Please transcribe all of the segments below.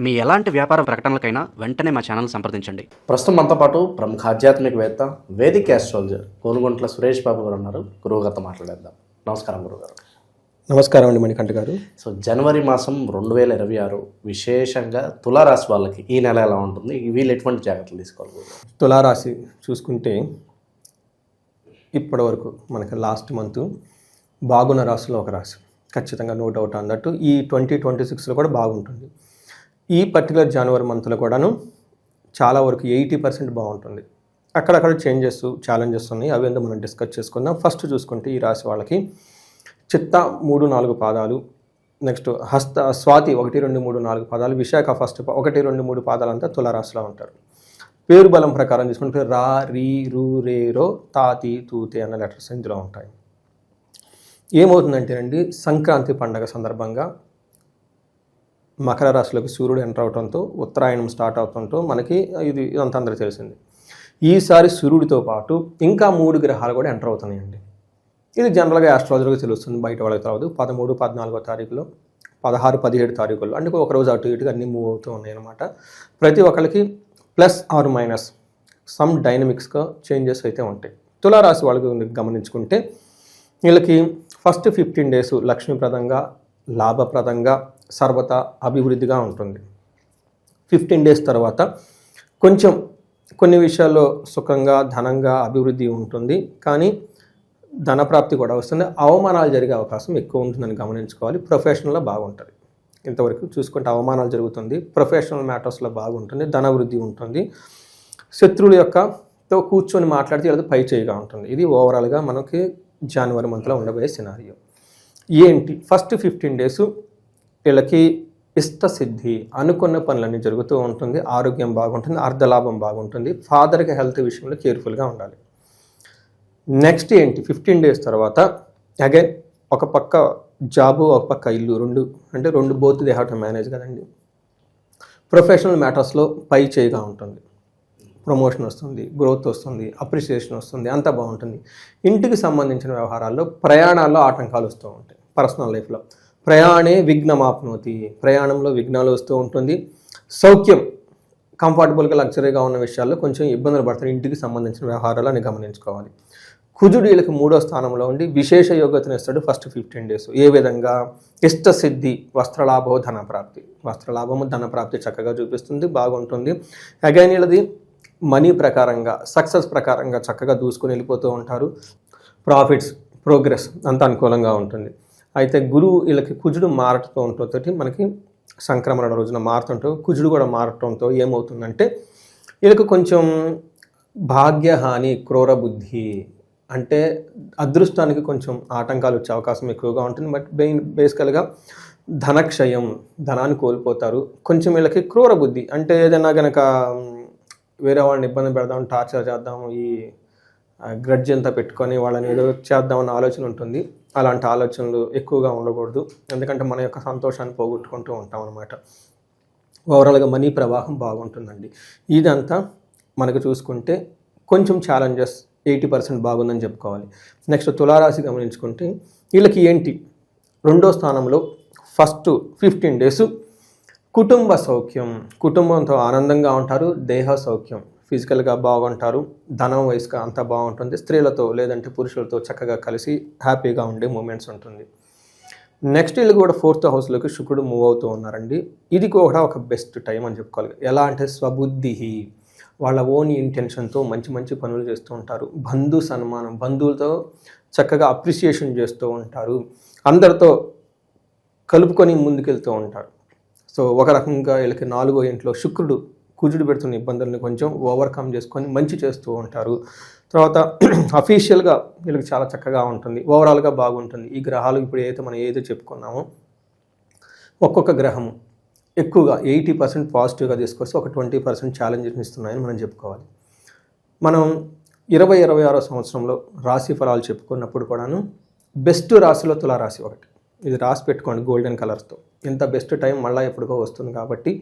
మీ ఎలాంటి వ్యాపార ప్రకటనలకైనా వెంటనే మా ఛానల్ సంప్రదించండి. ప్రస్తుతం మనతో పాటు ప్రముఖ ఆధ్యాత్మికవేత్త వేదిక్ ఆస్ట్రాలజర్ కోనుగుంట్ల సురేష్ బాబు గారు ఉన్నారు. గురువుగారితో మాట్లాడేద్దాం. నమస్కారం గురుగారు. నమస్కారం అండి మణికంఠ గారు. సో జనవరి మాసం 2026 విశేషంగా తులారాశి వాళ్ళకి ఈ నెల ఎలా ఉంటుంది, వీళ్ళు ఎటువంటి జాగ్రత్తలు తీసుకోవాలి? తులారాశి చూసుకుంటే ఇప్పటి వరకు మనకి లాస్ట్ మంత్ బాగున్న రాశిలో ఒక రాశి, ఖచ్చితంగా నో డౌట్ అన్నట్టు ఈ 2026లో కూడా బాగుంటుంది. ఈ పర్టికులర్ జనవరి మంత్లో కూడాను చాలా వరకు 80% బాగుంటుంది. అక్కడక్కడ చేంజెస్ ఛాలెంజెస్ ఉన్నాయి, అవి ఎందుకు మనం డిస్కస్ చేసుకుందాం. ఫస్ట్ చూసుకుంటే ఈ రాశి వాళ్ళకి చిత్త 3-4 పాదాలు, నెక్స్ట్ హస్త స్వాతి 1-2-3-4 పాదాలు, విశాఖ ఫస్ట్ 1-2-3 పాదాలంతా తులారాశిలో ఉంటారు. పేరు బలం ప్రకారం తీసుకుంటే రా, రీ, రు, రే, రో, తాతి, తూతే అన్న లెటర్స్ ఇందులో ఉంటాయి. ఏమవుతుందంటేనండి, సంక్రాంతి పండగ సందర్భంగా మకర రాశిలోకి సూర్యుడు ఎంటర్ అవడంతో ఉత్తరాయణం స్టార్ట్ అవడంతో మనకి ఇదంతా అందరికీ తెలిసింది. ఈసారి సూర్యుడితో పాటు ఇంకా 3 గ్రహాలు కూడా ఎంటర్ అవుతున్నాయండి. ఇది జనరల్గా ఆస్ట్రాలజర్గా తెలుస్తుంది, బయట వాళ్ళకి తర్వాత 13, 14 తారీఖులో, 16, 17 తారీఖుల్లో, అంటే ఒకరోజు అటు ఇటుగా అన్నీ మూవ్ అవుతూ ఉన్నాయి అన్నమాట. ప్రతి ఒక్కరికి ప్లస్ ఆర్ మైనస్ సమ్ డైనమిక్స్గా చేంజెస్ అయితే ఉంటాయి. తులారాశి వాళ్ళకి గమనించుకుంటే వీళ్ళకి ఫస్ట్ 15 days లక్ష్మీప్రదంగా, లాభప్రదంగా, సర్వత అభివృద్ధిగా ఉంటుంది. 15 days తర్వాత కొంచెం కొన్ని విషయాల్లో సుఖంగా, ధనంగా అభివృద్ధి ఉంటుంది, కానీ ధనప్రాప్తి కూడా వస్తుంది. అవమానాలు జరిగే అవకాశం ఎక్కువ ఉంటుందని గమనించుకోవాలి. ప్రొఫెషనల్లో బాగుంటుంది. ఇంతవరకు చూసుకుంటే అవమానాలు జరుగుతుంది, ప్రొఫెషనల్ మ్యాటర్స్లో బాగుంటుంది, ధనవృద్ధి ఉంటుంది. శత్రువుల యొక్కతో కూర్చొని మాట్లాడితే లేదా పై చేయిగా ఉంటుంది. ఇది ఓవరాల్గా మనకి జనవరి మంత్లో ఉండబోయే సినారియో. ఏంటి ఫస్ట్ 15 days వీళ్ళకి ఇష్టసిద్ధి, అనుకున్న పనులన్నీ జరుగుతూ ఉంటుంది, ఆరోగ్యం బాగుంటుంది, అర్ధలాభం బాగుంటుంది. ఫాదర్కి హెల్త్ విషయంలో కేర్ఫుల్గా ఉండాలి. నెక్స్ట్ ఏంటి, 15 days తర్వాత అగైన్ ఒక పక్క జాబు, ఒక పక్క ఇల్లు, రెండు both they have to manage కదండి. ప్రొఫెషనల్ మ్యాటర్స్లో పై చేయిగా ఉంటుంది, ప్రమోషన్ వస్తుంది, గ్రోత్ వస్తుంది, అప్రిసియేషన్ వస్తుంది, అంతా బాగుంటుంది. ఇంటికి సంబంధించిన వ్యవహారాల్లో ప్రయాణాల్లో ఆటంకాలు వస్తూ ఉంటాయి. పర్సనల్ లైఫ్లో ప్రయాణే విఘ్నమాప్నోతి, ప్రయాణంలో విఘ్నాలు వస్తూ ఉంటుంది. సౌఖ్యం, కంఫర్టబుల్గా లగ్జరీగా ఉన్న విషయాల్లో కొంచెం ఇబ్బందులు పడతాయి. ఇంటికి సంబంధించిన వ్యవహారాలు అని గమనించుకోవాలి. కుజుడు వీళ్ళకి 3వ స్థానంలో ఉండి విశేష యోగ్యతను ఇస్తాడు ఫస్ట్ 15 days. ఏ విధంగా, ఇష్టసిద్ధి, వస్త్రలాభో ధనప్రాప్తి, వస్త్రలాభము ధనప్రాప్తి చక్కగా చూపిస్తుంది, బాగుంటుంది. అగైన్ వీళ్ళది మనీ ప్రకారంగా, సక్సెస్ ప్రకారంగా చక్కగా దూసుకొని వెళ్ళిపోతూ ఉంటారు. ప్రాఫిట్స్, ప్రోగ్రెస్ అంత అనుకూలంగా ఉంటుంది. అయితే గురువు వీళ్ళకి కుజుడు మారటంతో ఉంటుంది, మనకి సంక్రమణ రోజున మారుతుంటూ కుజుడు కూడా మారటంతో ఏమవుతుందంటే వీళ్ళకి కొంచెం భాగ్యహాని, క్రూర బుద్ధి, అంటే అదృష్టానికి కొంచెం ఆటంకాలు వచ్చే అవకాశం ఎక్కువగా ఉంటుంది. బట్ బేసికల్గా ధనక్షయం, ధనాన్ని కోల్పోతారు. కొంచెం వీళ్ళకి క్రూర బుద్ధి, అంటే ఏదైనా కనుక వేరే వాళ్ళని ఇబ్బంది పెడదాం, టార్చర్ చేద్దాం, ఈ గ్రడ్జ్ అంతా పెట్టుకొని వాళ్ళని ఏదో చేద్దామన్న ఆలోచన ఉంటుంది. అలాంటి ఆలోచనలు ఎక్కువగా ఉండకూడదు, ఎందుకంటే మన యొక్క సంతోషాన్ని పోగొట్టుకుంటూ ఉంటాం అన్నమాట. ఓవరాల్గా మనీ ప్రవాహం బాగుంటుందండి. ఇదంతా మనకు చూసుకుంటే కొంచెం ఛాలెంజెస్ 80% బాగుందని చెప్పుకోవాలి. నెక్స్ట్ తులారాశి గమనించుకుంటే వీళ్ళకి ఏంటి, 2వ స్థానంలో ఫస్ట్ 15 days కుటుంబ సౌఖ్యం, కుటుంబంతో ఆనందంగా ఉంటారు. దేహ సౌఖ్యం, ఫిజికల్గా బాగుంటారు. ధనం వయసుగా అంతా బాగుంటుంది. స్త్రీలతో లేదంటే పురుషులతో చక్కగా కలిసి హ్యాపీగా ఉండే మూమెంట్స్ ఉంటుంది. నెక్స్ట్ వీళ్ళు కూడా 4th హౌస్లోకి శుక్రుడు మూవ్ అవుతూ ఉన్నారండి. ఇది కూడా ఒక బెస్ట్ టైం అని చెప్పుకోవాలి. ఎలా అంటే స్వబుద్ధి, వాళ్ళ ఓన్ ఇంటెన్షన్తో మంచి మంచి పనులు చేస్తూ ఉంటారు. బంధు సన్మానం, బంధువులతో చక్కగా అప్రిసియేషన్ చేస్తూ ఉంటారు. అందరితో కలుపుకొని ముందుకెళ్తూ ఉంటారు. సో ఒక రకంగా వీళ్ళకి 4వ ఇంట్లో శుక్రుడు కుజుడు పెడుతున్న ఇబ్బందుల్ని కొంచెం ఓవర్కమ్ చేసుకొని మంచి చేస్తూ ఉంటారు. తర్వాత అఫీషియల్గా వీళ్ళకి చాలా చక్కగా ఉంటుంది, ఓవరాల్గా బాగుంటుంది. ఈ గ్రహాలు ఇప్పుడు మనం ఏదైతే చెప్పుకున్నామో ఒక్కొక్క గ్రహము ఎక్కువగా 80% పాజిటివ్గా తీసుకొస్తే ఒక 20% ఛాలెంజెస్ ఇస్తున్నాయని మనం చెప్పుకోవాలి. మనం 2026 సంవత్సరంలో రాశి ఫలాలు చెప్పుకున్నప్పుడు కూడాను బెస్ట్ రాశిలో తులారాశి ఒకటి. ఇది రాసి పెట్టుకోండి గోల్డెన్ కలర్స్తో. ఇంత బెస్ట్ టైం మళ్ళీ ఎప్పుడుకో వస్తుంది కాబట్టి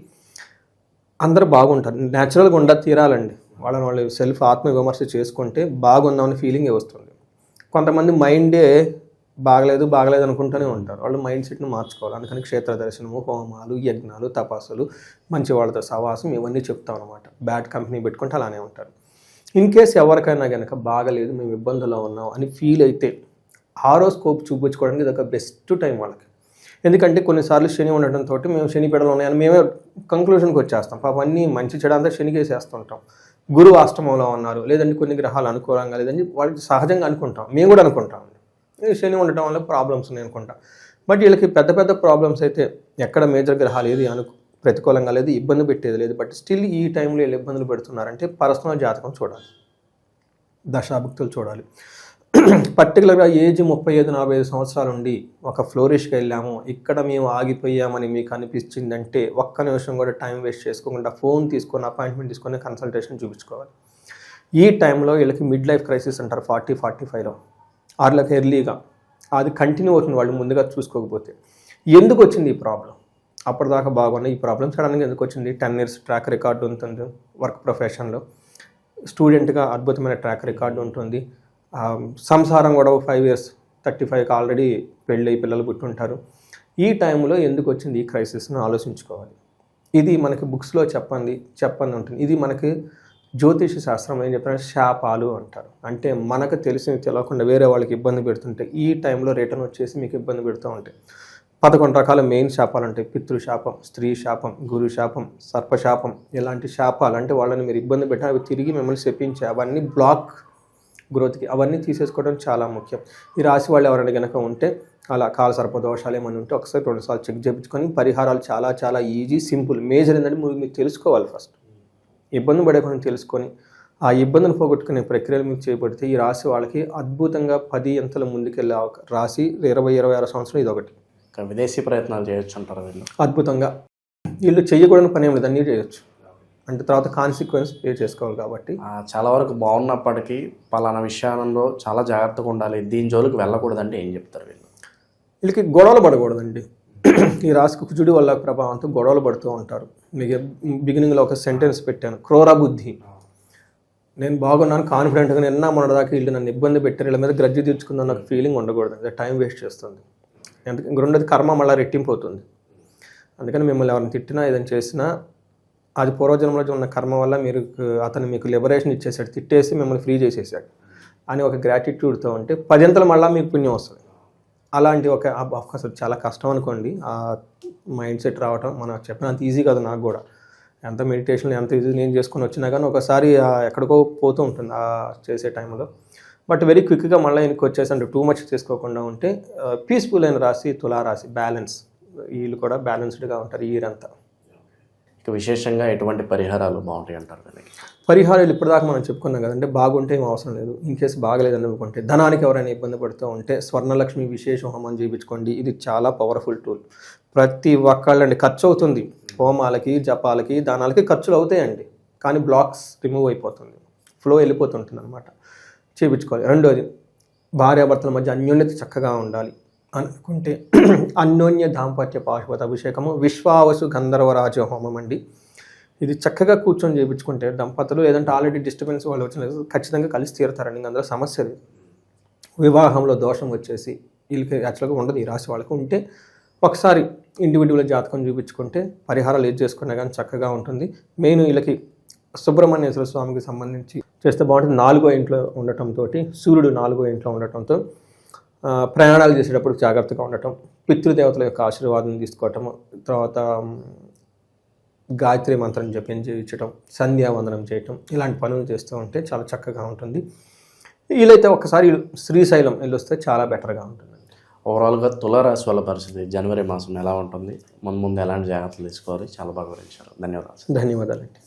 అందరూ బాగుంటారు. న్యాచురల్గా తీరాలండి. వాళ్ళు సెల్ఫ్ ఆత్మవిమర్శ చేసుకుంటే బాగుందామని ఫీలింగే వస్తుంది. కొంతమంది మైండే బాగలేదు అనుకుంటూనే ఉంటారు. వాళ్ళు మైండ్ సెట్ని మార్చుకోవాలి. అందుకని క్షేత్ర దర్శనము, హోమాలు, యజ్ఞాలు, తపస్సులు, మంచి వాళ్ళతో సహవాసం ఇవన్నీ చెప్తాం అనమాట. బ్యాడ్ కంపెనీ పెట్టుకుంటే అలానే ఉంటారు. ఇన్ కేస్ ఎవరికైనా కనుక బాగలేదు, మేము ఇబ్బందుల్లో ఉన్నాం అని ఫీల్ అయితే హారోస్కోప్ చూపించుకోవడానికి ఇది ఒక బెస్ట్ టైం వాళ్ళకి. ఎందుకంటే కొన్నిసార్లు శని ఉండటంతో మేము శని పీడలు ఉన్నాయని మేమే కంక్లూషన్కి వచ్చేస్తాం. పాపం అన్నీ మంచి చెడు అంతా శనికి వేసేస్తుంటాం. గురువు అష్టమంలో ఉన్నారు, లేదంటే కొన్ని గ్రహాలు అనుకూలంగా లేదని వాళ్ళకి సహజంగా అనుకుంటాం. మేము కూడా అనుకుంటాం శని ఉండటం వల్ల ప్రాబ్లమ్స్ ఉన్నాయి అనుకుంటాం. బట్ వీళ్ళకి పెద్ద పెద్ద ప్రాబ్లమ్స్ అయితే ఎక్కడ మేజర్ గ్రహాలు ఏది ప్రతికూలంగా లేదు, ఇబ్బంది పెట్టేది లేదు. బట్ స్టిల్ ఈ టైంలో వీళ్ళు ఇబ్బందులు పెడుతున్నారంటే పర్సనల్ జాతకం చూడాలి, దశాభుక్తులు చూడాలి. పర్టికులర్గా ఏజ్ 35-45 సంవత్సరాల నుండి ఒక ఫ్లోరిష్కి వెళ్ళాము, ఇక్కడ మేము ఆగిపోయామని మీకు అనిపించిందంటే ఒక్క నిమిషం కూడా టైం వేస్ట్ చేసుకోకుండా ఫోన్ తీసుకొని అపాయింట్మెంట్ తీసుకొని కన్సల్టేషన్ చూపించుకోవాలి. ఈ టైంలో వీళ్ళకి మిడ్ లైఫ్ క్రైసిస్ అంటారు 40-45లో. వాళ్ళకి ఎర్లీగా అది కంటిన్యూ అవుతుంది వాళ్ళు ముందుగా చూసుకోకపోతే. ఎందుకు వచ్చింది ఈ ప్రాబ్లం? అప్పటిదాకా బాగున్న ఈ ప్రాబ్లం సడన్గా ఎందుకు వచ్చింది? 10 years ట్రాక్ రికార్డు ఉంటుంది వర్క్ ప్రొఫెషన్లో, స్టూడెంట్గా అద్భుతమైన ట్రాక్ రికార్డు ఉంటుంది, సంసారం కూడా 5 years 35కి ఆల్రెడీ పెళ్ళి పిల్లలు పుట్టుంటారు. ఈ టైంలో ఎందుకు వచ్చింది ఈ క్రైసిస్ను ఆలోచించుకోవాలి. ఇది మనకి బుక్స్లో చెప్పండి ఉంటుంది. ఇది మనకి జ్యోతిష శాస్త్రం ఏం చెప్తారంటే శాపాలు అంటారు. అంటే మనకు తెలిసి తెలియకుండా వేరే వాళ్ళకి ఇబ్బంది పెడుతుంటే ఈ టైంలో రిటర్న్ వచ్చేసి మీకు ఇబ్బంది పెడుతూ ఉంటాయి. 11 రకాల మెయిన్ శాపాలు ఉంటాయి. పితృశాపం, స్త్రీ శాపం, గురు శాపం, సర్పశాపం, ఇలాంటి శాపాలు అంటే వాళ్ళని మీరు ఇబ్బంది పెట్టిన అవి తిరిగి మిమ్మల్ని శపించే అవన్నీ బ్లాక్ గ్రోత్కి అవన్నీ తీసేసుకోవడం చాలా ముఖ్యం. ఈ రాశి వాళ్ళు ఎవరైనా కనుక ఉంటే అలా కాల సర్పదోషాలు ఏమైనా ఉంటే ఒకసారి 2 సార్లు చెక్ చేయించుకొని పరిహారాలు చాలా చాలా ఈజీ, సింపుల్. మేజర్ ఏంటంటే మీరు తెలుసుకోవాలి. ఫస్ట్ ఇబ్బంది పడేకుండా తెలుసుకొని ఆ ఇబ్బందులు పోగొట్టుకునే ప్రక్రియలు మీకు చేపడితే ఈ రాశి వాళ్ళకి అద్భుతంగా 10 అంతల ముందుకెళ్ళే రాశి 20-26 సంవత్సరం ఇది ఒకటి. విదేశీ ప్రయత్నాలు చేయొచ్చు అంటారు వీళ్ళు. అద్భుతంగా వీళ్ళు చేయకూడని పని ఏమి లేదు, అన్నీ చేయొచ్చు. అంటే తర్వాత కాన్సిక్వెన్స్ పే చేసుకోవాలి. కాబట్టి చాలా వరకు బాగున్నప్పటికీ పలానా విషయాలలో చాలా జాగ్రత్తగా ఉండాలి, దీని జోలికి వెళ్ళకూడదంటే ఏం చెప్తారు వీళ్ళు? వీళ్ళకి గొడవలు పడకూడదండి. ఈ రాశికి కుజుడి వల్ల ప్రభావంతో గొడవలు పడుతూ ఉంటారు. మీకు బిగినింగ్లో ఒక సెంటెన్స్ పెట్టాను, క్రూర బుద్ధి. నేను బాగున్నాను కాన్ఫిడెంట్గా నిన్న మొన్నటిదాకా వీళ్ళు నన్ను ఇబ్బంది పెట్టారు, వీళ్ళ మీద గ్రజ్జి తీర్చుకుందాం నాకు ఫీలింగ్ ఉండకూడదు. అది టైం వేస్ట్ చేస్తుంది. ఎందుకంటే రెండోది కర్మ మళ్ళీ రెట్టింపు అవుతుంది. అందుకని మిమ్మల్ని ఎవరిని తిట్టినా ఏదైనా చేసినా అది పూర్వజన్మలో ఉన్న కర్మ వల్ల అతను మీకు లిబరేషన్ ఇచ్చేసాడు, తిట్టేసి మిమ్మల్ని ఫ్రీ చేసేసాడు అని ఒక గ్రాటిట్యూడ్తో ఉంటే 10 అంతలు మళ్ళీ మీకు పుణ్యం వస్తుంది. అలాంటి ఒక ఆఫ్కోర్స్ చాలా కష్టం అనుకోండి ఆ మైండ్ సెట్ రావటం. మనం చెప్పినంత ఈజీ కాదు. నాకు కూడా ఎంత మెడిటేషన్ ఎంత ఈజీ నేను చేసుకొని వచ్చినా కానీ ఒకసారి ఎక్కడికో పోతూ ఉంటుంది ఆ చేసే టైంలో. బట్ వెరీ క్విక్గా మళ్ళీ ఇంటికి వచ్చేసి అంటే టూ మచ్ చేసుకోకుండా ఉంటే పీస్ఫుల్ అయిన రాశి తులారాశి. బ్యాలెన్స్, వీళ్ళు కూడా బ్యాలెన్స్డ్గా ఉంటారు ఈ ఇయర్ అంతా. ఇక విశేషంగా ఎటువంటి పరిహారాలు బాగుంటాయి అంటారు దానికి? పరిహారాలు ఇప్పటిదాకా మనం చెప్పుకున్నాం కదంటే, బాగుంటే ఏం అవసరం లేదు. ఇన్ కేసు బాగలేదని అనుకుంటే, ధనానికి ఎవరైనా ఇబ్బంది పడుతూ ఉంటే స్వర్ణలక్ష్మి విశేష హోమం చేయించుకోండి. ఇది చాలా పవర్ఫుల్ టూల్. ప్రతి ఒక్కళ్ళండి ఖర్చు అవుతుంది, హోమాలకి జపాలకి దానాలకి ఖర్చులు అవుతాయండి, కానీ బ్లాక్స్ రిమూవ్ అయిపోతుంది, ఫ్లో వెళ్ళిపోతుంటుంది అనమాట. చేయించుకోవాలి. రెండోది, భార్యాభర్తల మధ్య అన్యోన్యత చక్కగా ఉండాలి అనుకుంటే అన్యోన్య దాంపత్య పాశుపత అభిషేకము విశ్వావసు గంధర్వరాజ హోమం అండి. ఇది చక్కగా కూర్చొని చేయించుకుంటే దంపతులు లేదంటే ఆల్రెడీ డిస్టర్బెన్స్ వాళ్ళు వచ్చిన ఖచ్చితంగా కలిసి తీరుతారండి. అందులో సమస్య లేదు. వివాహంలో దోషం వచ్చేసి వీళ్ళకి యాక్చువల్గా ఉండదు. ఈ రాశి వాళ్ళకు ఉంటే ఒకసారి ఇండివిజువల్ జాతకం చూపించుకుంటే పరిహారాలు ఏది చేసుకున్నా కానీ చక్కగా ఉంటుంది. మెయిన్ వీళ్ళకి సుబ్రహ్మణ్యేశ్వర స్వామికి సంబంధించి చేస్తే బాగుంటుంది. 4వ ఇంట్లో ఉండటంతో, సూర్యుడు 4వ ఇంట్లో ఉండటంతో ప్రయాణాలు చేసేటప్పుడు జాగ్రత్తగా ఉండటం, పితృదేవతల యొక్క ఆశీర్వాదం తీసుకోవటం, తర్వాత గాయత్రి మంత్రం జపించడం, సంధ్యావందనం చేయటం, ఇలాంటి పనులు చేస్తూ ఉంటే చాలా చక్కగా ఉంటుంది. వీలైతే ఒకసారి శ్రీశైలం వెళ్ళొస్తే చాలా బెటర్గా ఉంటుంది. ఓవరాల్గా తులారాశి వాళ్ళ పరిస్థితి జనవరి మాసం ఎలా ఉంటుంది, ముందు ఎలాంటి జాగ్రత్తలు తీసుకోవాలి, చాలా బాగా వివరించారు. ధన్యవాదాలు. ధన్యవాదాలండి.